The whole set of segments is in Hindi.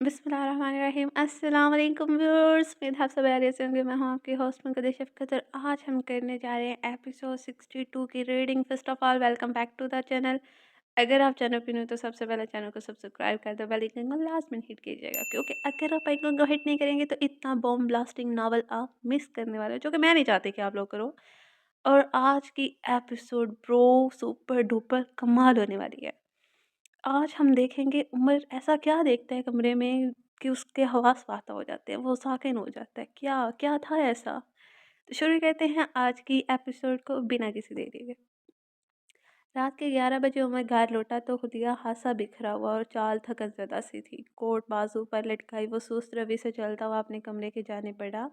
बिस्मिल्लाहिर्रहमानिर्रहीम। अस्सलाम वालेकुम व्यूअर्स, उम्मीद है आप सब खैरियत से होंगे। मैं हूँ आपकी होस्ट मुकद्दर शफ़क़त और आज हम करने जा रहे हैं एपिसोड 62 की reading. First of all welcome back to the channel. अगर आप चैनल पर न्यू तो सबसे पहले चैनल को सब्सक्राइब कर दो, बेल आइकन को लास्ट में हिट कीजिएगा क्योंकि अगर आप आइकन को हिट नहीं करेंगे तो इतना बॉम्ब ब्लास्टिंग नावल आप मिस करने वाले हो, जो कि मैं नहीं चाहती कि आप लोग करो। और आज की एपिसोड ब्रो सुपर डुपर कमाल होने वाली है। आज हम देखेंगे उमर ऐसा क्या देखता है कमरे में कि उसके हवास वाता हो जाते हैं, वो साकिन हो जाता है। क्या क्या था ऐसा? तो शुरू करते हैं आज की एपिसोड को बिना किसी देरी के। रात के 11 बजे उमर घर लौटा तो खुदिया हासा बिखरा हुआ और चाल थकन ज़दा सी थी। कोट बाजू पर लटकाई वो सुस्त रवि से चलता हुआ अपने कमरे के जाने पड़ा।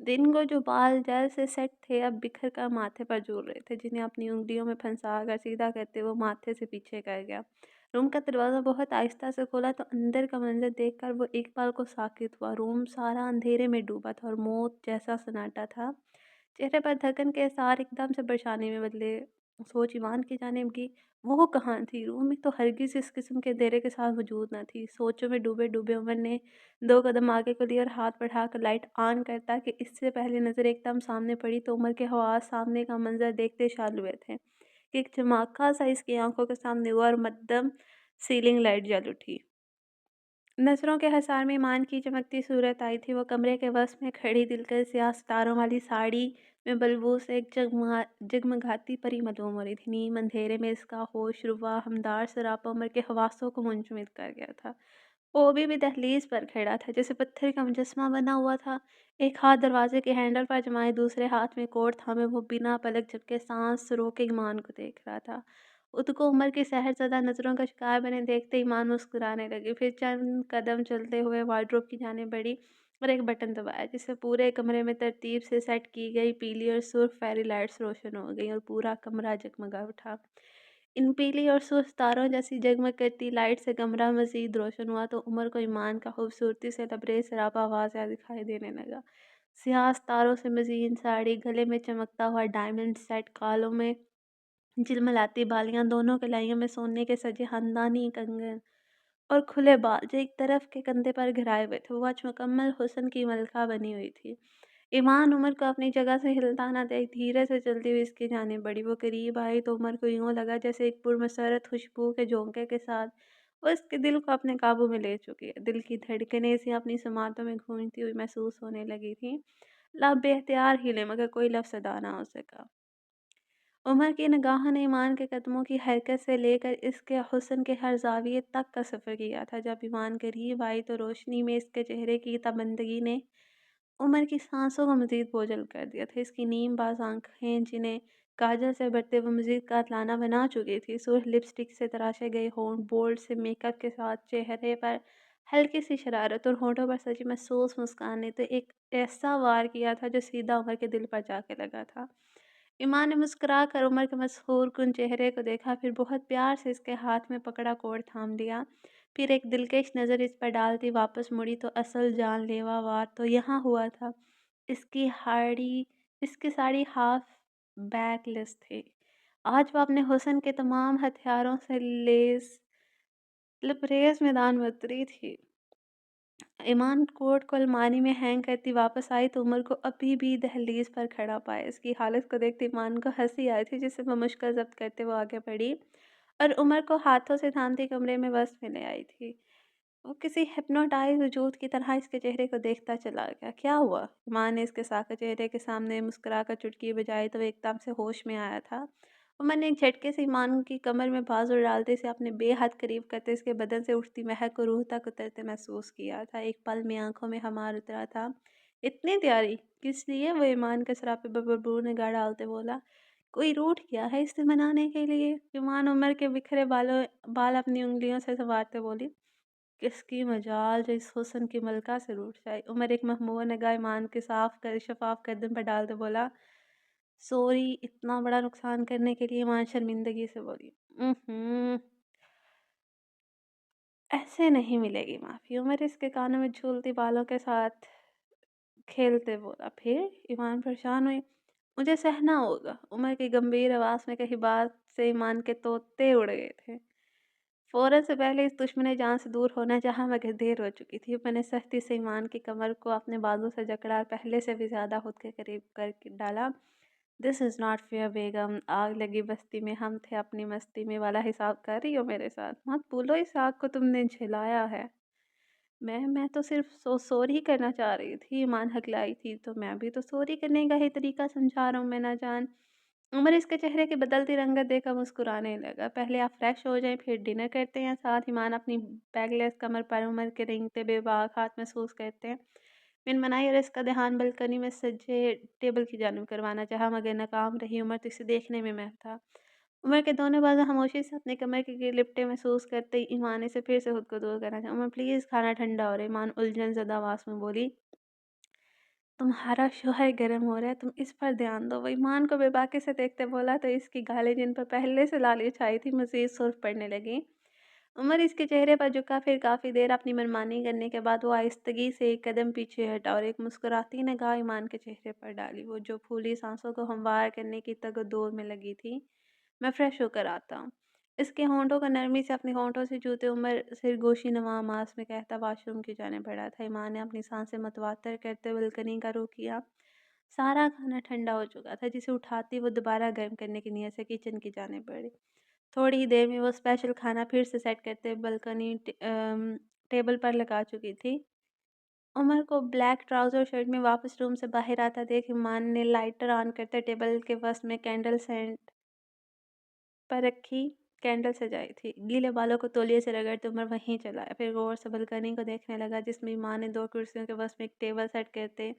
दिन को जो बाल जल से सेट थे अब बिखर कर माथे पर झूल रहे थे, जिन्हें अपनी उंगलियों में फंसा कर सीधा करते वो माथे से पीछे कर गया। रूम का दरवाज़ा बहुत आहिस्ता से खोला तो अंदर का मंजर देखकर वो एक पल को साकित हुआ। रूम सारा अंधेरे में डूबा था और मौत जैसा सन्नाटा था। चेहरे पर थकन के आसार एकदम से परेशानी में बदले। सोच ईमान की जानिब की, वो कहाँ थी? रूम में तो हरगिज़ इस किस्म के अंधेरे के साथ वजूद न थी। सोचों में डूबे डूबे उमर ने 2 कदम आगे को लिए और हाथ बढ़ाकर लाइट ऑन करता कि इससे पहले नज़र एकदम सामने पड़ी तो उमर के हवास सामने का मंजर देखते चालू हुए थे कि एक चमका सा इसकी आंखों के सामने हुआ और मद्दम सीलिंग लाइट जल उठी। नज़रों के हसार में ईमान की चमकती सूरत आई थी। वो कमरे के वसत में खड़ी दिलकश स्याह सितारों वाली साड़ी में बलबूस एक जगमगाती परी मालूम हो रही थी। नीम अंधेरे में इसका होश रुबा हमदार सरापा उम्र के हवासों को मुंजमद कर गया था। वो अभी भी दहलीज पर खड़ा था, जैसे पत्थर का मुजस्मा बना हुआ था। एक हाथ दरवाजे के हैंडल पर जमाए, दूसरे हाथ में कोट थामे वो बिना पलक झपके सांस रोके ईमान को देख रहा था। उसको उम्र की सहरज़दा नज़रों का शिकार बने देखते ईमान मुस्कुराने लगी। फिर चंद कदम चलते हुए वार्डरोब की जानिब बढ़ी और एक बटन दबाया, जिससे पूरे कमरे में तरतीब से सेट की गई पीली और सुर्ख फेरी लाइट्स रोशन हो गई और पूरा कमरा जगमगा उठा। इन पीली और सुर्ख तारों जैसी जगमग करती लाइट से कमरा मज़ीद रोशन हुआ तो उमर को ईमान का खूबसूरती से लबरेज सरापा वाज़ह दिखाई देने लगा। स्याह तारों से मज़ीन साड़ी, गले में चमकता हुआ डायमंड सेट, गालों में झिलमिलाती बालियाँ, दोनों कलाइयों में सोने के सजे खानदानी कंगन और खुले बाल जो एक तरफ के कंधे पर घिराए हुए थे। वो आज मुकम्मल हुस्न की मलका बनी हुई थी। ईमान उमर को अपनी जगह से हिलता ना देख धीरे से चलती हुई इसकी जानिब बढ़ी। वो करीब आई तो उमर को यूँ लगा जैसे एक पुरमसरत खुशबू के झोंके के साथ वो इसके दिल को अपने काबू में ले चुकी है। दिल की धड़कनें सी अपनी समातों में गूंजती हुई महसूस होने लगी थी। लब बेख्तियार हिले मगर कोई लफ्ज़ अदा ना हो सका। उमर की निगाहों ने ईमान के कदमों की हरकत से लेकर इसके हुस्न के हर ज़ाविये तक का सफ़र किया था। जब ईमान करीब आई तो रोशनी में इसके चेहरे की तबंदगी ने उमर की सांसों को मज़ीद बोझल कर दिया था। इसकी नीम बाज आँखें, जिन्हें काजल से बढ़ते हुए मज़ीद कातलाना बना चुकी थी, सुर्ख लिपस्टिक से तराशे गए होंठ, बोल्ड से मेकअप के साथ चेहरे पर हल्की सी शरारत और होठों पर सजी महसूस मुस्कान ने तो एक ऐसा वार किया था जो सीधा उमर के दिल पर जाके लगा था। ईमान ने मुस्कुरा कर उमर के मसहूर कुन चेहरे को देखा, फिर बहुत प्यार से इसके हाथ में पकड़ा कोट थाम लिया। फिर एक दिलकश नज़र इस पर डालती वापस मुड़ी तो असल जानलेवा वार तो यहाँ हुआ था। इसकी हाड़ी इसकी साड़ी हाफ बैकलेस थी। आज वो अपने हुस्न के तमाम हथियारों से लबरेज मैदान में उतरी थी। ईमान कोट को अलमारी में हैंग करती वापस आई तो उमर को अभी भी दहलीज पर खड़ा पाया। इसकी हालत को देखते ईमान को हंसी आई थी, जिसे वह मुश्किल जब्त करते वो आगे बढ़ी और उमर को हाथों से थामती कमरे में बस में ले आई थी। वो किसी हिप्नोटाइज वजूद की तरह इसके चेहरे को देखता चला गया। क्या हुआ? ईमान ने इसके साके चेहरे के सामने मुस्कुरा कर चुटकी बजाई तो वो एकदम से होश में आया था। उमर ने एक झटके से ईमान की कमर में बाजू डालते से अपने बेहद करीब करते इसके बदन से उठती महक को रूह तक उतरते महसूस किया था। एक पल में आंखों में हमार उतरा था। इतनी तैयारी किस लिए? वो ईमान के सरापे बबूर निगाह डालते बोला। कोई रूठ गया है इसे मनाने के लिए? ईमान उमर के बिखरे बाल अपनी उंगलियों से संवारते बोली। किसकी मजाल जो इस हुस्न की मलका से रूठ जाए। उमर एक महमूद निगाह ईमान के शफाफ कदम पर डालते बोला, सॉरी इतना बड़ा नुकसान करने के लिए। ईमान शर्मिंदगी से बोली, ऐसे नहीं मिलेगी माफ़ी। उमर इसके कानों में झूलती बालों के साथ खेलते बोला। फिर? ईमान परेशान हुई। मुझे सहना होगा। उमर की गंभीर आवाज़ में कही बात से ईमान के तोते उड़ गए थे। फ़ौरन से पहले इस दुश्मन जान से दूर होना चाहा मगर देर हो चुकी थी। मैंने सख्ती से ईमान की कमर को अपने बाजू से जकड़ा और पहले से भी ज़्यादा खुद के करीब कर डाला। दिस इज़ नॉट फेयर बेगम, आग लगी बस्ती में हम थे अपनी मस्ती में वाला हिसाब कर रही हो मेरे साथ? मत भूलो इस आग को तुमने झिलाया है। मैं तो सिर्फ़ सॉरी करना चाह रही थी, ईमान हकलाई थी, तो मैं भी तो सॉरी करने का ही तरीका समझा रहा हूँ मैं ना जान। उमर इसके चेहरे की बदलती रंगत देखकर मुस्कुराने लगा। पहले आप फ्रेश हो जाएँ फिर डिनर करते हैं साथ। ईमान अपनी बैगलेस कमर पर उमर के रेंगते बेबाक हाथ महसूस करते हैं। बिन मनाही और इसका ध्यान बालकनी में सजे टेबल की जानिब करवाना चाहा मगर नाकाम रही। उमर तो इसे देखने में महव था। उमर के दोनों बाजू खामोशी से अपने कमर के गिर लिपटे महसूस करते ही ईमान इसे फिर से खुद को दूर करना चाहा। उमर प्लीज़ खाना ठंडा हो रहा है। ईमान उलझन ज़दा आवाज़ में बोली, तुम्हारा शोहर गर्म हो रहा है, तुम इस पर ध्यान दो। वो ईमान को बेबाकी से देखते बोला तो इसकी गालें जिन पर पहले से लाली छाई थी मज़ीद सुर्ख पड़ने लगी। उमर इसके चेहरे पर झुका, फिर काफ़ी देर अपनी मनमानी करने के बाद वो आहिस्तगी से एक कदम पीछे हटा और एक मुस्कुराती निगाह ईमान के चेहरे पर डाली, वो जो फूली सांसों को हमवार करने की तगदोर में लगी थी। मैं फ्रेश होकर आता हूँ। इसके होंठों को नरमी से अपने होंठों से छूते उमर सिरगोशी नवा आवाज़ में कहता वॉशरूम की जाने बढ़ा था। ईमान ने अपनी सांसें मतवातर करते बालकनी का रुख किया। सारा खाना ठंडा हो चुका था जिसे उठाती वो दोबारा गर्म करने की नीयत से किचन की जाने बढ़ी। थोड़ी ही देर में वो स्पेशल खाना फिर से सेट करते बालकनी टेबल पर लगा चुकी थी। उमर को ब्लैक ट्राउज़र शर्ट में वापस रूम से बाहर आता देख ईमान ने लाइटर ऑन करते टेबल के वसत में कैंडल सेंट पर रखी कैंडल सजाई थी। गीले बालों को तौलिए से रगड़ते उमर वहीं चला आया। फिर गौर से बालकनी को देखने लगा जिसमें माँ ने 2 कुर्सियों के बस में एक टेबल सेट करते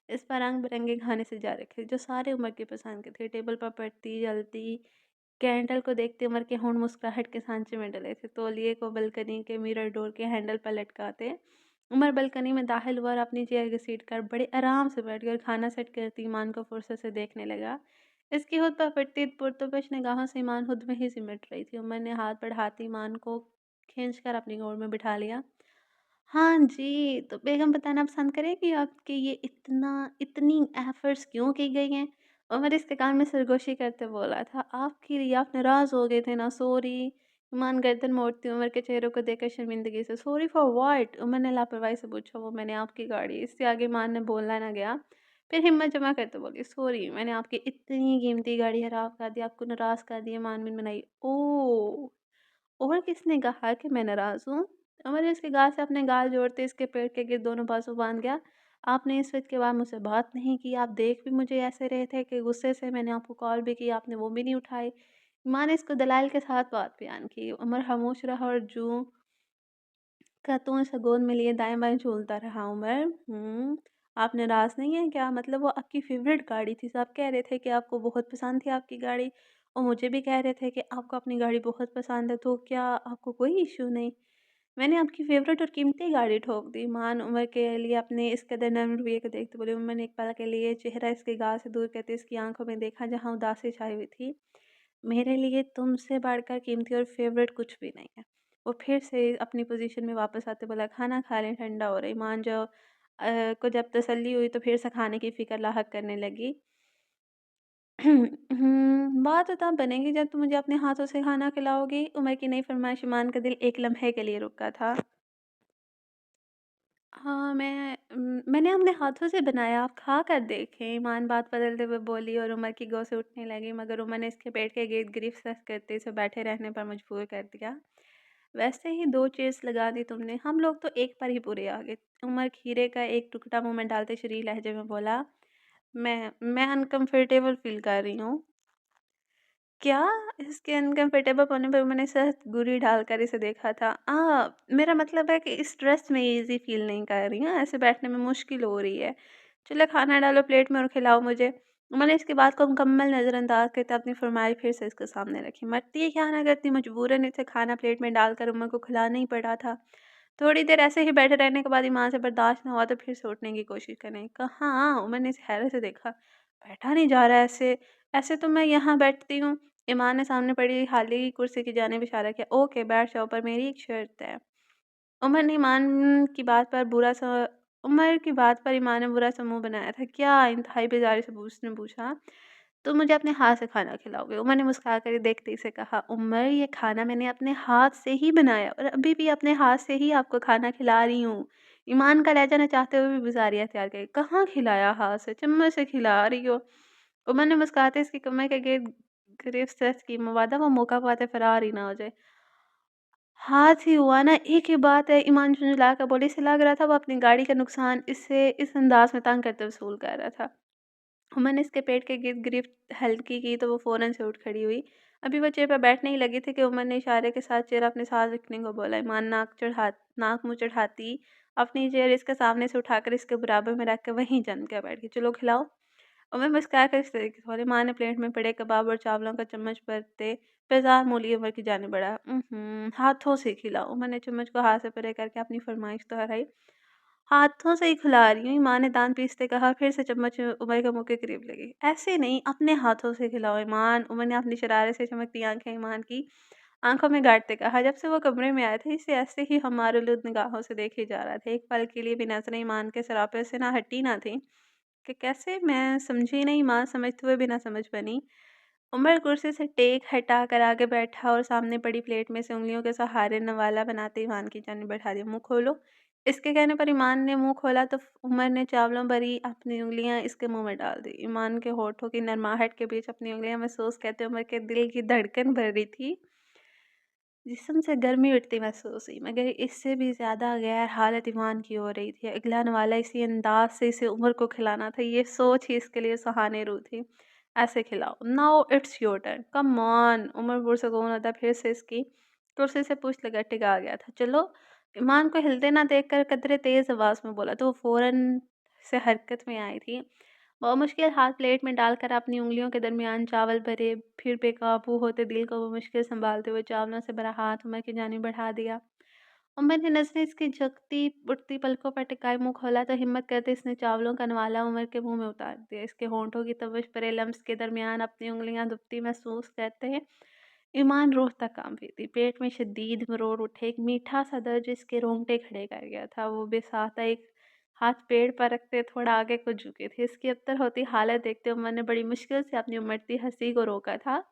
इस पर रंग-बिरंगे खाने सजा रखे जो सारे उमर की पसंद के थे। टेबल पर पड़ती जलती कैंडल को देखते उमर के होंठ मुस्कुराहट के सांचे में डले थे। तौलिए को बालकनी के मिरर डोर के हैंडल पर लटकाते उमर बालकनी में दाखिल हुआ और अपनी चेयर घसीट कर बड़े आराम से बैठकर खाना सेट करती ईमान को फुर्सत से देखने लगा। इसकी हुद पर फटती पुरतुपश निगाहों से ईमान खुद में ही सिमट रही थी। उमर ने हाथ बढ़ाते ईमान को खींचकर अपनी गोद में बिठा लिया। हाँ जी, तो बेगम बताना पसंद करेंगी आपके ये इतनी एफ़र्ट्स क्यों की गई हैं? उमर इसके कान में सरगोशी करते बोला था, आपके लिए आप नाराज़ हो गए थे ना, सॉरी। ईमान गर्दन मोड़ती उमर के चेहरे को देखकर शर्मिंदगी से, सॉरी फॉर व्हाट? उमर ने लापरवाही से पूछा, वो मैंने आपकी गाड़ी। इससे आगे ईमान ने बोलना ना गया। फिर हिम्मत जमा करते बोली, सॉरी मैंने आपकी इतनी कीमती गाड़ी खराब कर दी, आपको नाराज़ कर दिया। ईमान मिनमिनाई, ओह! और किसने कहा कि मैं नाराज़ हूँ? उमर ने उसके गाल से अपने गाल जोड़ते इसके पेट के गिर्द दोनों बाजू बाँध गया। आपने इस वक़्त के बाद मुझसे बात नहीं की, आप देख भी मुझे ऐसे रहे थे कि गुस्से से मैंने आपको कॉल भी की, आपने वो भी नहीं उठाई। माँ ने इसको दलाइल के साथ बात बयान की। उमर खामोश रहा और जूँ का तूँ इसे गोद में लिए दाएँ-बाएँ झूलता रहा। उमर, आप नाराज़ नहीं हैं क्या? मतलब वो आपकी फ़ेवरेट गाड़ी थी, सब कह रहे थे कि आपको बहुत पसंद थी आपकी गाड़ी और मुझे भी कह रहे थे कि आपको अपनी गाड़ी बहुत पसंद है, तो क्या आपको कोई इश्यू नहीं? मैंने आपकी फ़ेवरेट और कीमती गाड़ी ठोक दी। मान उमर के लिए अपने इस कदर नर्म रवैये को देखते बोली। उमर ने एक पल के लिए चेहरा इसके गाल से दूर करते इसकी आँखों में देखा जहाँ उदासी छाई हुई थी। मेरे लिए तुमसे बढ़कर कीमती और फ़ेवरेट कुछ भी नहीं है। वो फिर से अपनी पोज़ीशन में वापस आते बोला, खाना खा लें, ठंडा हो रहा है। ईमान को जब तसल्ली हुई तो फिर से खाने की फ़िक्र लाहक करने लगी। बात तो तब बनेगी जब तुम मुझे अपने हाथों से खाना खिलाओगी। उमर की नई फ़रमाइश ईमान का दिल एक लम्हे के लिए रुका था। हाँ, मैंने अपने हाथों से बनाया, आप खा कर देखें। ईमान बात बदलते हुए बोली और उमर की गो से उठने लगी मगर उमर ने इसके पेट के गिर्द गिरफ्त सख्त करते इसे बैठे रहने पर मजबूर कर दिया। वैसे ही 2 चीज़ लगा दी तुमने, हम लोग तो एक पर ही पूरे आ गए। उमर खीरे का एक टुकड़ा मुँह में डालते शरीर लहजे में बोला, मैं अनकम्फ़र्टेबल फ़ील कर रही हूँ। क्या? इसके अनकम्फ़र्टेबल होने पर मैंने सख्त घूरी डालकर इसे देखा था। मेरा मतलब है कि इस ड्रेस में ईज़ी फ़ील नहीं कर रही हूँ, ऐसे बैठने में मुश्किल हो रही है। चलो खाना डालो प्लेट में और खिलाओ मुझे। मैंने इसकी बात को मुकम्मल नज़रअंदाज करते अपनी फ़रमाइश फिर से इसके सामने रखी। मरती क्या ना करती, मजबूरन इसे खाना प्लेट में डालकर उम्र को खिलाना ही पड़ा था। थोड़ी देर ऐसे ही बैठे रहने के बाद ईमान से बर्दाश्त ना हुआ तो फिर से उठने की कोशिश करने कहाँ उमर ने इसे हैरत से देखा। बैठा नहीं जा रहा है ऐसे, ऐसे तो मैं यहाँ बैठती हूँ। ईमान ने सामने पड़ी खाली कुर्सी की जानिब इशारा किया। ओके बैठ जाओ पर मेरी एक शर्त है। उमर ने ईमान की बात पर बुरा सा उमर की बात पर ईमान ने बुरा सा मुँह बनाया था। क्या? इंतहाई बेज़ारी से उसने पूछा। तुम मुझे अपने हाथ से खाना खिलाओगे। उमर ने मुस्कुरा कर देखते ही से कहा, उमर ये खाना मैंने अपने हाथ से ही बनाया और अभी भी अपने हाथ से ही आपको खाना खिला रही हूँ। ईमान का लहजा नचाते हुए भी गुजारिया अख्तियार करी, कहाँ खिलाया हाथ से, चम्मच से खिला रही हो। उमर ने मुस्कुराते इसकी कमर के गिर्द गिरफ्त सेट की, मवादा वो मौका पाते फरार ही ना हो जाए। हाथ ही हुआ ना, एक ही बात है। ईमान झुंझला कर बोली, इसे लग रहा था वो अपनी गाड़ी का नुकसान इससे इस अंदाज में तंग करते वसूल कर रहा था। मैंने इसके पेट के गिर्द गिरफ्त हल्की की तो वो फ़ौरन से उठ खड़ी हुई। अभी वो चेयर पर बैठने ही लगी थी कि उमर ने इशारे के साथ चेयर अपने साथ रखने को बोला। ईमान नाक मुँह चढ़ाती अपनी चेयर इसके सामने से उठाकर इसके बराबर में रख के वहीं जम के बैठ गई। चलो खिलाओ। उमर मुस्कुरा कर इस तरीके से बोले। माँ ने प्लेट में पड़े कबाब और चावलों का चम्मच भरते बेजार मूली उमर की जाने बढ़ा। हाथों से खिलाओ। उमर ने चम्मच को हाथ से परे करके अपनी फरमाइश दोहराई। हाथों से ही खिला रही हूँ, ईमान ने दाँत पीसते कहा, फिर से चम्मच उमर के मुँह के करीब लगी। ऐसे नहीं, अपने हाथों से खिलाओ ईमान। उमर ने अपनी शरारत से चमकती आँखें ईमान की आँखों में गाड़ते कहा, जब से वो कमरे में आए थे, इसे ऐसे ही हम मारूलुद निगाहों से देखे जा रहा था। एक पल के लिए भी नज़रें ईमान के सरापे से ना हटी ना थी कि कैसे, मैं समझी नहीं। माँ समझते हुए भी ना समझ बनी। उमर कुर्सी से टेक हटा कर आगे बैठा और सामने पड़ी प्लेट में से उंगलियों के सहारे नवाला बनाते ईमान की जानिब बढ़ा दिया। मुँह खोलो। इसके कहने पर ईमान ने मुँह खोला तो उमर ने चावलों भरी अपनी उंगलियां इसके मुंह में डाल दी। ईमान के होठों की नरमाहट के बीच अपनी उंगलियां महसूस कहते उमर के दिल की धड़कन भर रही थी। जिस्म से गर्मी उठती महसूस हुई, मगर इससे भी ज़्यादा गैर हालत ईमान की हो रही थी। अगला नवाला इसी अंदाज से इसे उमर को खिलाना था, ये सोच ही इसके लिए सुहाने रू थी। ऐसे खिलाओ। Now it's your turn, come on. उमर पुरसकून होता फिर से इसकी कुर्सी से पूछ लगा टिका गया था। चलो। ईमान को हिलते ना देखकर कदरे तेज़ आवाज़ में बोला तो वो फ़ौरन से हरकत में आई थी। मुश्किल हाथ प्लेट में डालकर अपनी उंगलियों के दरमियान चावल भरे, फिर बेकाबू होते दिल को वो मुश्किल संभालते हुए चावलों से भरा हाथ उमर की जानिब बढ़ा दिया। उमर ने नजरें इसकी झुकती उठती पलकों पर टिकाए मुंह खोला तो हिम्मत करते इसने चावलों का नवाला उमर के मुंह में उतार दिया। इसके होंठों की तविश भरे लम्स के दरमियान अपनी उंगलियां दुबती महसूस करते हैं। ईमान रूह तक कांप रही थी। पेट में शदीद मरोड़ उठे, एक मीठा सा दर्द जिसके रोंगटे खड़े कर गया था। वो बेसाहता एक हाथ पेड़ पर रखते थोड़ा आगे को झुकी थी। इसकी अबतर होती हालत देखते उमर ने बड़ी मुश्किल से अपनी उमड़ती हंसी को रोका था।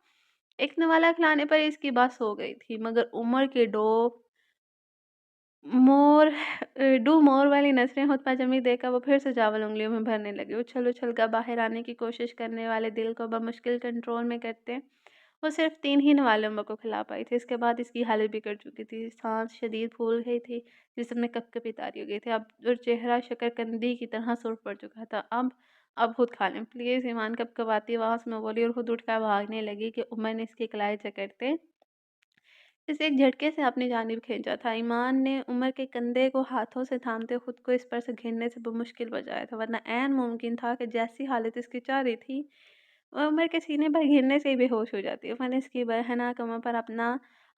एक नवाला खिलाने पर इसकी बस हो गई थी, मगर उमर के मोर डू मोर वाली नज़रें खुद पर जमी देखकर वो फिर से चावल उंगलियों में भरने लगे। उछल उछल कर बाहर आने की कोशिश करने वाले दिल को बमुश्किल कंट्रोल में करते वो सिर्फ 3 ही नवाले को खिला पाई थी। इसके बाद इसकी हालत बिगड़ चुकी थी। सांस शदीद फूल गई थी, जिसम में कपकपी तारी हो गई थी। अब और चेहरा शकरकंदी की तरह सुर्ख पड़ चुका था। अब खुद खा लें प्लीज़, ईमान कपकपाती आवाज़ में बोली और खुद उठकर भागने लगी कि उमर ने इसकी कलाई जकड़ते इसे एक झटके से अपनी जानिब खींचा था। ईमान ने उमर के कंधे को हाथों से थामते खुद को इस पर से घिरने से बमुश्किल बचाया था, वरना ऐन मुमकिन था कि जैसी हालत इसकी चाह रही थी वह उमर के सीने पर घिरने से ही बेहोश हो जाती। मैंने इसकी बहना कमर पर अपना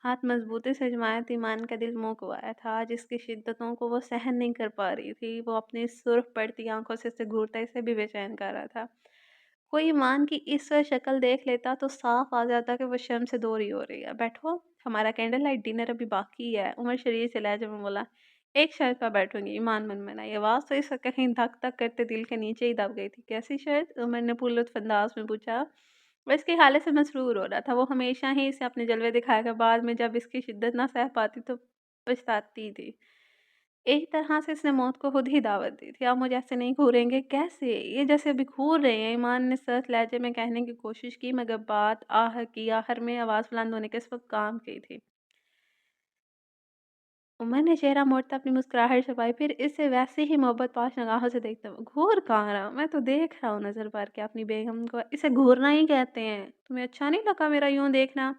हाथ मजबूती से जमाया तो ईमान का दिल मुँह को आया था। आज इसकी शिद्दतों को वो सहन नहीं कर पा रही थी। वो अपनी सुर्ख पड़ती आंखों से इसे घूरता इसे भी बेचैन कर रहा था। कोई ईमान की इस शक्ल देख लेता तो साफ आ जाता कि वो शर्म से दो रही हो रही है। बैठो, हमारा कैंडल लाइट डिनर अभी बाकी है। उमर शरीर से लहजे में बोला। एक शर्त पर बैठूंगी, ईमान मन मनाई। आवाज़ तो इसका कहीं धक धक करते दिल के नीचे ही दब गई थी। कैसी शर्त? उमर ने पुरलुत्फ अंदाज में पूछा। वह इसकी हालत से मसरूर हो रहा था। वो हमेशा ही इसे अपने जलवे दिखाएगा, बाद में जब इसकी शिद्दत ना सह पाती तो पछताती थी। एक तरह से इसने मौत को खुद ही दावत दी थी। आप मुझे ऐसे नहीं घूरेंगे कैसे? ये जैसे अभी घूर रहे हैं। ईमान ने सख्त लहजे में कहने की कोशिश की, मगर बात आखिर में आवाज़ बुलंद होने के इस वक्त काम की थी। उमर ने चेहरा मोड़ता अपनी मुस्कुराहट छुपाई, फिर इसे वैसे ही मोहब्बत पाश निगाहों से देखते हुए, घूर कहाँ रहा हूँ? मैं तो देख रहा हूँ नज़र भर के अपनी बेगम को। इसे घूरना ही कहते हैं। तुम्हें अच्छा नहीं लगा मेरा यूं देखना?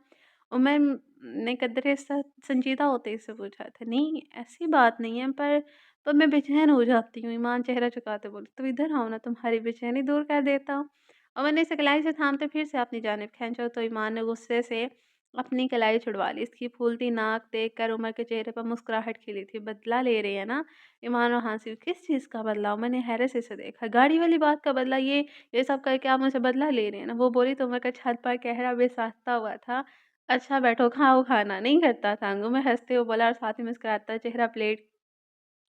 उमर ने कदरे संजीदा होते इससे पूछा था। नहीं, ऐसी बात नहीं है, पर मैं बेचैन हो जाती हूँ। ईमान चेहरा झुकाते बोली, तो इधर आओ ना, तुम्हारी बेचैनी दूर कर देता हूँ। उमर ने इसे कलाई से थामते फिर से अपनी जानिब खींचा तो ईमान ने गुस्से से अपनी कलाई छुड़वा ली। इसकी फूलती नाक देखकर उमर के चेहरे पर मुस्कुराहट खिली थी। बदला ले रही है ना? ईमान और हंसी। किस चीज़ का बदला? मैंने हैरत से इसे देखा। गाड़ी वाली बात का बदला? ये सब करके आप मुझसे बदला ले रहे हैं ना? वो बोली तो उमर का छत पर गहरा बेसाख्ता हुआ था। अच्छा बैठो, खाओ खाना। नहीं करता था। उमर हंसते हुए बोला और साथ ही मुस्कुराता चेहरा प्लेट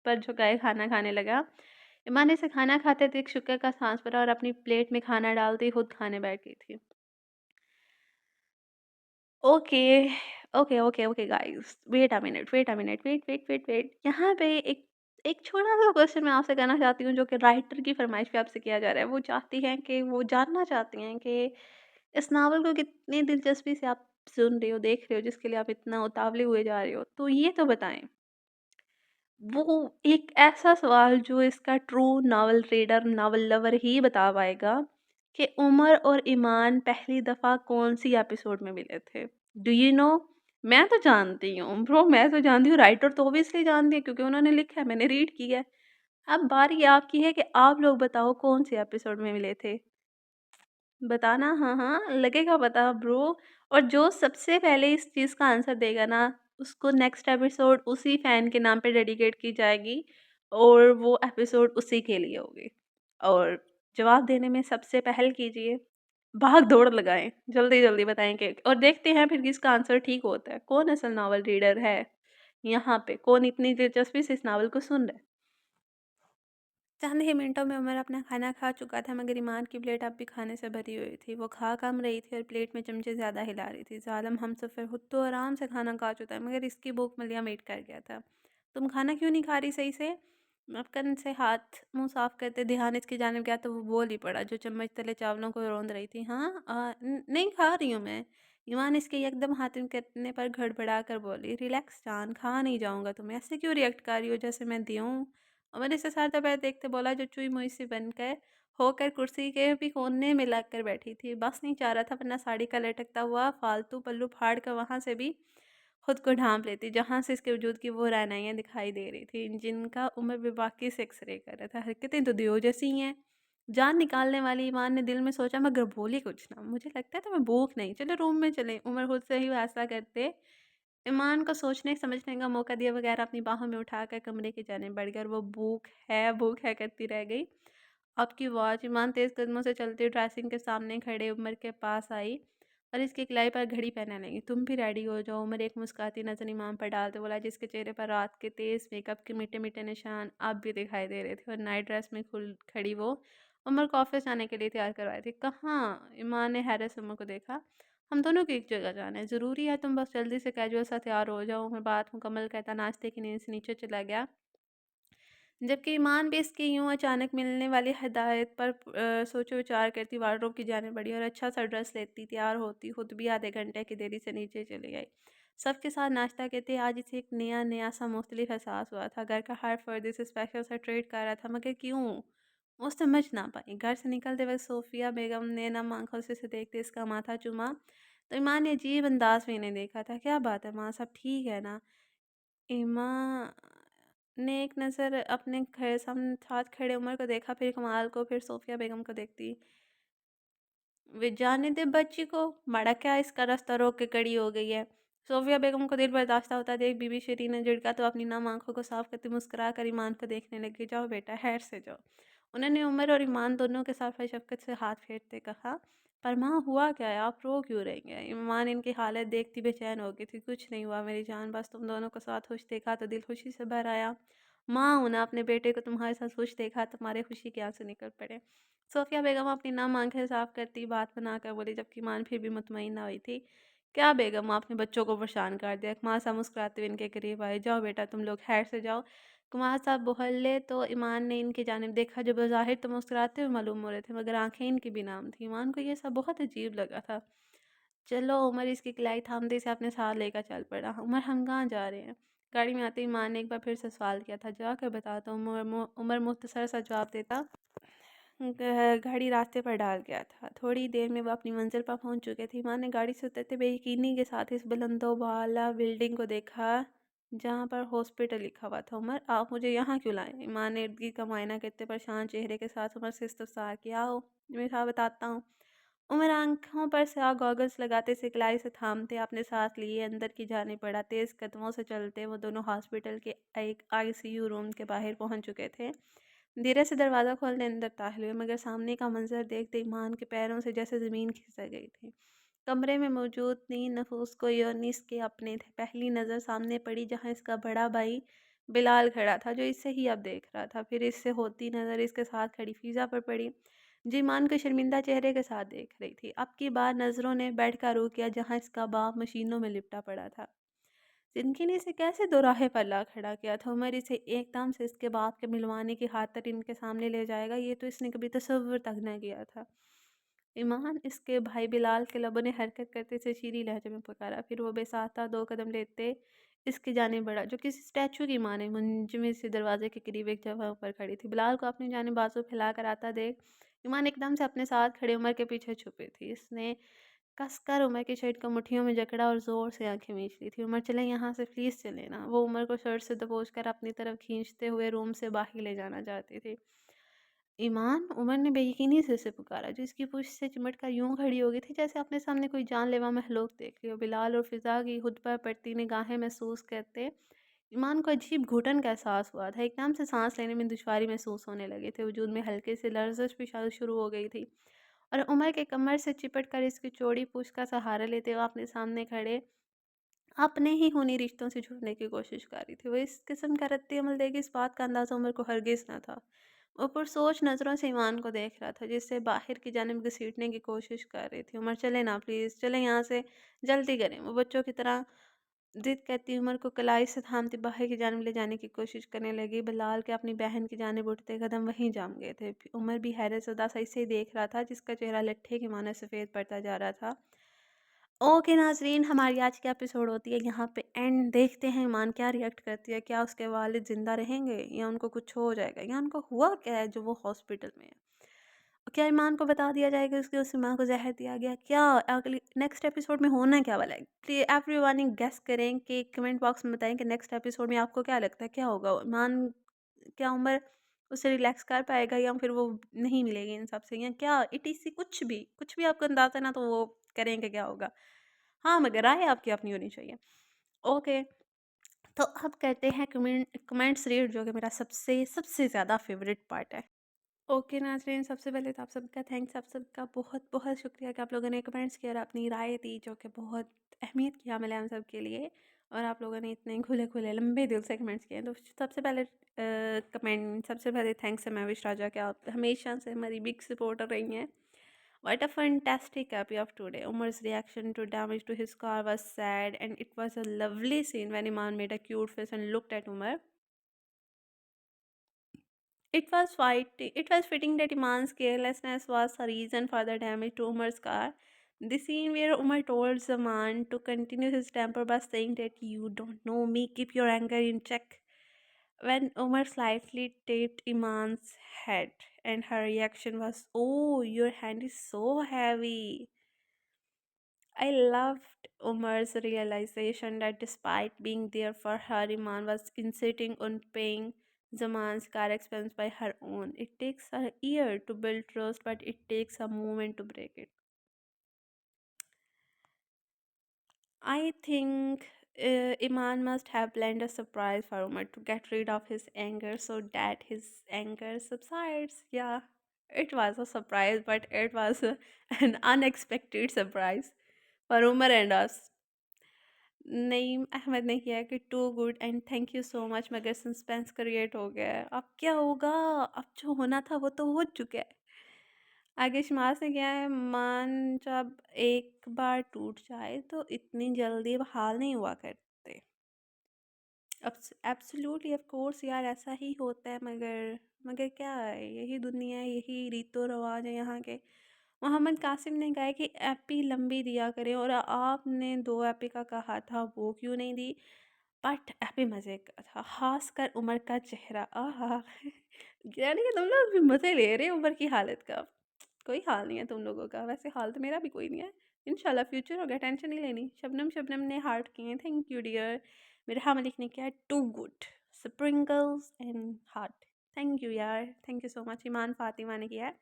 पर झुकाए खाना खाने लगा। ईमान ऐसे खाना खाते थे, एक शुक्र का साँस भरा और अपनी प्लेट में खाना डालती खुद खाने बैठ गई थी। Okay, okay, okay, okay guys, wait a minute, wait. यहाँ पे एक एक छोटा-सा क्वेश्चन मैं आपसे करना चाहती हूँ, जो कि राइटर की फ़रमाइश पे आपसे किया जा रहा है। वो चाहती हैं कि वो जानना चाहती हैं कि इस नावल को कितनी दिलचस्पी से आप सुन रहे हो, देख रहे हो, जिसके लिए आप इतना उतावले हुए जा रहे हो। तो ये तो बताएँ, वो एक ऐसा सवाल जो इसका true novel reader, novel lover ही बता पाएगा कि उमर और ईमान पहली दफ़ा कौन-सी एपिसोड में मिले थे। Do you know? मैं तो जानती हूँ ब्रो, मैं तो जानती हूँ, राइटर तो ऑब्वियसली जानती है क्योंकि उन्होंने लिखा है, मैंने रीड किया है। अब बारी आपकी है कि आप लोग बताओ कौन-सी एपिसोड में मिले थे? बताना, हाँ, हाँ, लगेगा पता ब्रो। और जो सबसे पहले इस चीज़ का आंसर देगा ना, उसको नेक्स्ट एपिसोड उसी फैन के नाम पे डेडिकेट की जाएगी और वो एपिसोड उसी के लिए होगी। और जवाब देने में सबसे पहल कीजिए, भाग-दौड़ लगाएँ, जल्दी-जल्दी बताएँ कि और देखते हैं फिर किसका आंसर ठीक होता है। कौन असल नॉवल रीडर है यहाँ पे? कौन इतनी दिलचस्पी से इस नॉवल को सुन रहा है? चंद ही मिनटों में उमर अपना खाना खा चुका था, मगर ईमान की प्लेट अब भी खाने से भरी हुई थी। वो खा कम रही थी और प्लेट में चमचे ज़्यादा हिला रही थी। ज़ालिम हमसफ़र खुद तो आराम से खाना खा चुका है, मगर इसकी भूख मलिया मीट कर गया था। तुम खाना क्यों नहीं खा रही सही से? मक्खन से हाथ मुंह साफ करते ध्यान इसकी जानिब गया तो वो बोल ही पड़ा, जो चम्मच तले चावलों को रौंद रही थी। हाँ, नहीं खा रही हूँ मैं। ईमान इसके एकदम हातिम करने पर घड़बड़ा कर बोली, रिलैक्स जान, खा नहीं जाऊंगा। तुम ऐसे क्यों रिएक्ट कर रही हो जैसे मैं दी हूँ? अमर इसे सर दबाए देखते बोला, जो चुई मुई सी बनकर होकर कुर्सी के भी कोने में लग कर बैठी थी। बस नहीं चाह रहा था, वरना साड़ी का लटकता हुआ फालतू पल्लू फाड़ कर वहां से भी खुद को ढांप लेती, जहां से इसके वजूद की वो रैनाइयाँ दिखाई दे रही थी, जिनका उम्र बेबाकी से एक्सरे कर रहा था। हरकतें तो दियो जैसी ही हैं। जान निकालने वाली ईमान ने दिल में सोचा, मगर बोली कुछ ना। मुझे लगता है तुम्हें भूख नहीं, चलो रूम में चले। उमर खुद से ही फैसला करते ईमान को सोचने समझने का मौका दिया बगैर अपनी बाहों में उठाकर कमरे की जानिब बढ़ गई और वो भूख है करती रह गई। अब की वॉच ईमान तेज़ कदमों से चलती ड्रेसिंग के सामने खड़े उमर के पास आई और इसकी कलाई पर घड़ी पहनने लगी। तुम भी रेडी हो जाओ। उमर एक मुस्कुराती नजर ईमान पर डालते बोला, जिसके चेहरे पर रात के तेज़ मेकअप के मीठे मीठे निशान अब भी दिखाई दे रहे थे। और नाइट ड्रेस में खुल खड़ी वो उमर को ऑफिस जाने के लिए तैयार करवाई थी। कहाँ? ईमान ने हैरत से उमर को देखा। हम दोनों की एक जगह जाना है, ज़रूरी है, तुम बस जल्दी से कैजुअल सा तैयार हो जाओ। मैं बात मुकम्मल कहता नाश्ते की नींद से नीचे चला गया, जबकि ईमान भी इसकी यूं अचानक मिलने वाली हिदायत पर सोचो विचार करती वार्डरोब की जाने बढ़ी और अच्छा सा ड्रेस लेती तैयार होती। खुद भी आधे घंटे की देरी से नीचे चली गई। सबके साथ नाश्ता करते आज इसे एक नया नया सा मुख्तलिफ एहसास हुआ था। घर का हर फर्द इसे स्पेशल सा ट्रीट कर रहा था, मगर क्यों? वो समझ ना पाई। घर से निकलते वक्त सोफिया बेगम ने नम आंखों से इसे देखते इसका माथा चूमा, तो ईमान ने अजीब अंदाज में इन्हें देखा था। क्या बात है माँ, सब ठीक है ना? इमा ने एक नज़र अपने साथ खड़े उमर को देखा, फिर कमाल को, फिर सोफिया बेगम को देखती। वे जाने दे बच्ची को, माड़ा क्या इसका रास्ता रोक के खड़ी हो गई है। सोफिया बेगम को दिल बर्दाश्त होता देख बीबी शरीन ने झिड़का तो अपनी नम आंखों को साफ करती मुस्कुरा कर ईमान को देखने लगी। जाओ बेटा, खैर से जाओ। उन्होंने उमर और ईमान दोनों के साथ शफकत से हाथ फेरते कहा, पर माँ हुआ क्या है, आप रो क्यों रही हैं? ईमान इनकी हालत देखती बेचैन हो गई थी। कुछ नहीं हुआ मेरी जान, बस तुम दोनों को साथ खुश देखा तो दिल खुशी से भर आया। माँ हूं ना, अपने बेटे को तुम्हारे साथ खुश देखा, तुम्हारे खुशी के आंसू निकल पड़े। सोफिया बेगम अपनी नम आंखें साफ करती बात बनाकर बोली, जबकि ईमान फिर भी मुतमईन ना हुई थी। क्या बेगम, आपने बच्चों को परेशान कर दिया। कुमार साहब मुस्कुराते हुए इनके करीब आए। जाओ बेटा, तुम लोग खैर से जाओ। कुमार साहब बोले तो ईमान ने इनकी जानिब देखा, जो बज़ाहिर तो मुस्कुराते हुए मालूम हो रहे थे, मगर आंखें इनकी भी नाम थी। ईमान को यह सब बहुत अजीब लगा था। चलो, उमर इसकी कलाई थामते से अपने साथ लेकर चल पड़ा। उमर, हम कहाँ जा रहे हैं? गाड़ी में आते ही ईमान ने एक बार फिर से सवाल किया था। जाकर बताता हूँ, उमर मुख्तसर सा जवाब देता। गाड़ी रास्ते पर डाल गया था। थोड़ी देर में वो अपनी मंजिल पर पहुंच चुके थे। ईमान ने गाड़ी से उतरते बेयकीनी के साथ इस बुलंदो वाला बिल्डिंग को देखा, जहां पर हॉस्पिटल लिखा हुआ था। उमर, आप मुझे यहाँ क्यों लाए? ईमान ने इर्द गिर्द का मुआयना करते परेशान चेहरे के साथ उमर से इस्तफसार किया। आओ, मैं साथ बताता हूँ। उमर आंखों पर स्याह गॉगल्स लगाते सिखलाई से थामते अपने साथ लिए अंदर की जाने पड़ा। तेज कदमों से चलते वो दोनों हॉस्पिटल के एक आईसीयू रूम के बाहर पहुंच चुके थे। धीरे से दरवाज़ा खोलने अंदर दाखिल हुए, मगर सामने का मंजर देखते ईमान के पैरों से जैसे ज़मीन खिसक गई थी। कमरे में मौजूद तीन नफूस को योनिस के अपने थे। पहली नज़र सामने पड़ी, जहाँ इसका बड़ा भाई बिलाल खड़ा था जो इससे ही अब देख रहा था। फिर इससे होती नज़र इसके साथ खड़ी फ़िज़ा पर पड़ी, जो ईमान को शर्मिंदा चेहरे के साथ देख रही थी। अब की बार नज़रों ने बेड का रुख किया जहाँ इसका बाप मशीनों में लिपटा पड़ा था। ज़िंदगी ने इसे कैसे दोराहे पर ला खड़ा किया था। उमर इसे एकदम से इसके बाप के मिलवाने की खातिर इनके सामने ले जाएगा, ये तो इसने कभी तसव्वुर तक न किया था। ईमान इसके भाई बिलाल के लबों ने हरकत करते से शीरी लहजे में पुकारा। फिर वो बेसाख्ता 2 कदम लेते इसकी जानिब बढ़ा, जो किसी स्टैचू की माने मुंजमद से दरवाजे के करीब एक जगह पर खड़ी थी। बिलाल को अपनी जानिब बाजू फैलाकर आता देख ईमान एकदम से अपने साथ खड़े उमर के पीछे छुपी थी। इसने कसकर उमर की शर्ट को मुट्ठियों में जकड़ा और ज़ोर से आंखें मीच ली थी। उमर, चले यहाँ से, प्लीज़ चले ना। वो उमर को शर्ट से दबोच कर अपनी तरफ खींचते हुए रूम से बाहर ले जाना चाहती थी। ईमान, उमर ने बेयकीनी से उसे पुकारा, जो इसकी पूछ से चिमट कर यूं खड़ी हो गई थी जैसे अपने सामने कोई जानलेवा महलूक देख लियो। बिलाल और फिजा की खुद पर पड़ती निगाहें महसूस करते ईमान को अजीब घुटन का एहसास हुआ था। एकदम से सांस लेने में दुश्वारी महसूस होने लगी थी। वजूद में हल्के से लर्जिश भी शुरू हो गई थी। और उमर के कमर से चिपट कर इसकी चौड़ी पूछ का सहारा लेते हुए अपने सामने खड़े अपने ही खूनी रिश्तों से जुड़ने की कोशिश कर रही थी। वो इस किस्म का रद्द अमल देगी, इस बात का अंदाज़ा उमर को हरगिज़ ना था। वो पुरसोच नज़रों से ईमान को देख रहा था, जिससे बाहर की जानिब घसीटने की कोशिश कर रही थी। उमर, चले ना प्लीज़, चले यहाँ से, जल्दी करें। वो बच्चों की तरह ज़िद करती उमर को कलाई से थामती बाहर की जानिब ले जाने की कोशिश करने लगी। बिलाल के अपनी बहन की जानिब उठते कदम वहीं जम गए थे। उमर भी हैरत ज़दा सा इसे देख रहा था, जिसका चेहरा लट्ठे की माना सफ़ेद पड़ता जा रहा था। ओके नाज़रीन, हमारी आज की एपिसोड होती है यहाँ पे एंड। देखते हैं ईमान क्या रिएक्ट करती है। क्या उसके वालिद ज़िंदा रहेंगे या उनको कुछ हो जाएगा, या उनको हुआ क्या है जो वो हॉस्पिटल में है। क्या ईमान को बता दिया जाएगा उसकी उस माँ को ज़हर दिया गया? क्या अगली नेक्स्ट एपिसोड में होना क्या वाला है? प्लीज़ एवरीवन गेस करें कि कमेंट बॉक्स में बताएं कि नेक्स्ट एपिसोड में आपको क्या लगता है क्या होगा? ईमान, क्या उमर उससे रिलैक्स कर पाएगा या फिर वो नहीं मिलेगी इन सब से, या क्या ईटीसी कुछ भी आपको अंदाज़ा है ना, तो वो करेंगे क्या होगा। हाँ, मगर राय आपकी अपनी होनी चाहिए। ओके, तो अब करते हैं कमेंट्स रीड, जो कि मेरा सबसे सबसे ज़्यादा फेवरेट पार्ट है। ओके नाज़रीन, सबसे पहले तो आप सबका थैंक्स, आप सबका बहुत बहुत शुक्रिया कि आप लोगों ने कमेंट्स किए और अपनी राय दी, जो कि बहुत अहमियत की हामिल है हम सब के लिए। और आप लोगों ने इतने खुले खुले लंबे दिल से कमेंट्स किए। तो सबसे पहले थैंक्स है महविश राजा, कि आप हमेशा से हमारी बिग सपोर्टर रही हैं। What a fantastic happy of today. Umar's reaction to damage to his car was sad, and it was a lovely scene when Iman made a cute face and looked at Umar. It was fitting that Iman's carelessness was the reason for the damage to Umar's car. The scene where Umar told Zaman to continue his temper by saying that you don't know me, keep your anger in check. When Umar slightly tapped Iman's head, and her reaction was, "Oh, your hand is so heavy." I loved Umar's realization that despite being there for her, Iman was insisting on paying Zaman's car expense by her own. It takes a year to build trust, but it takes a moment to break it. I think Iman must have planned a surprise for Umar to get rid of his anger so that his anger subsides. Yeah, it was a surprise, but it was an unexpected surprise for Umar and us. Naeem Ahmad ने किया है कि too good and thank you so much, मगर सस्पेंस क्रिएट हो गया है। अब क्या होगा? अब जो होना था वो तो हो चुका है। आगे शमास ने किया है, मान जब एक बार टूट जाए तो इतनी जल्दी बहाल नहीं हुआ करते। एब्सोल्युटली ऑफ कोर्स यार, ऐसा ही होता है, मगर मगर क्या है, यही दुनिया है, यही रीतो रवाज है यहाँ के। मोहम्मद कासिम ने कहा है कि एपी लंबी दिया करें, और आपने 2 एपी का कहा था, वो क्यों नहीं दी? बट एपी मज़े का था, खासकर उमर का चेहरा। आहा यानी कि तुम लोग भी मज़े ले रहे हो उमर की हालत का। कोई हाल नहीं है तुम लोगों का, वैसे हाल तो मेरा भी कोई नहीं है। इंशाल्लाह फ्यूचर होगा, टेंशन नहीं लेनी। शबनम शबनम ने हार्ट किए, थैंक यू डियर। मेरा मलिक ने किया too good, sprinkles and heart. Thank you यार, thank you so much. Iman Fatima ने किया है,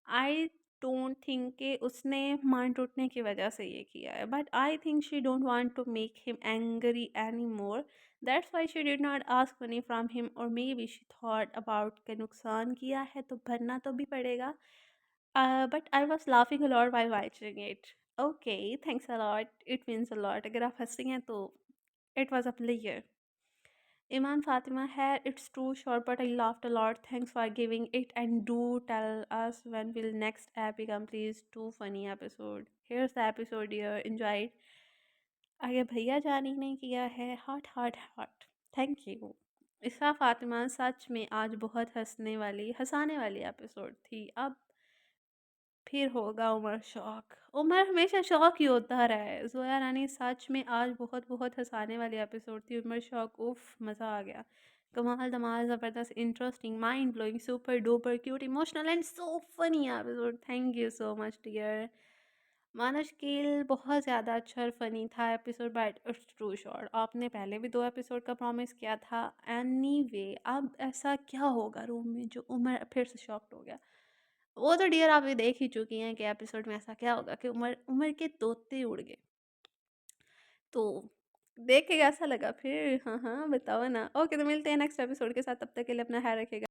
आई डोंट थिंक कि उसने मान टूटने की वजह से ये किया है, but I think she don't want to make him angry any more, that's why she did not ask money from him, और maybe she thought about के नुकसान किया है तो भरना तो भी पड़ेगा। But I was laughing a lot while watching it. Okay, thanks a lot, it means a lot. अगर आप हंसी हैं तो it was a player. Iman Fatima, hair, it's too short, but I laughed a lot. Thanks for giving it, and do tell us when will next epi come, please. Too funny episode. Here's the episode, dear. Enjoy it. आगे भैया जानी ने किया है heart heart heart. Thank you. इसा फातिमा, सच में आज बहुत हंसाने वाली एपिसोड थी। अब फिर होगा उमर शौक। उमर हमेशा शौक ही होता रहा है। ज़ोया रानी, सच में आज बहुत बहुत हंसाने वाली एपिसोड थी। उमर शौक, उफ मज़ा आ गया। कमाल धमाल ज़बरदस्त, interesting, mind blowing, super duper cute, emotional and so funny episode. Thank you so much dear. Manas Keel, बहुत ज़्यादा अच्छा और फनी था episode, but it's too short. आपने पहले भी 2 एपिसोड का प्रॉमिस किया था। एनीवे, अब ऐसा क्या होगा रूम में जो उमर फिर से शॉक्ड हो गया? वो तो डियर आप ये देख ही चुकी हैं कि एपिसोड में ऐसा क्या होगा कि उमर उमर के तोते उड़ गए। तो देख के कैसा लगा फिर? हाँ, हाँ, बताओ ना। ओके, तो मिलते हैं नेक्स्ट एपिसोड के साथ, तब तक के लिए अपना ख़्याल रखिएगा।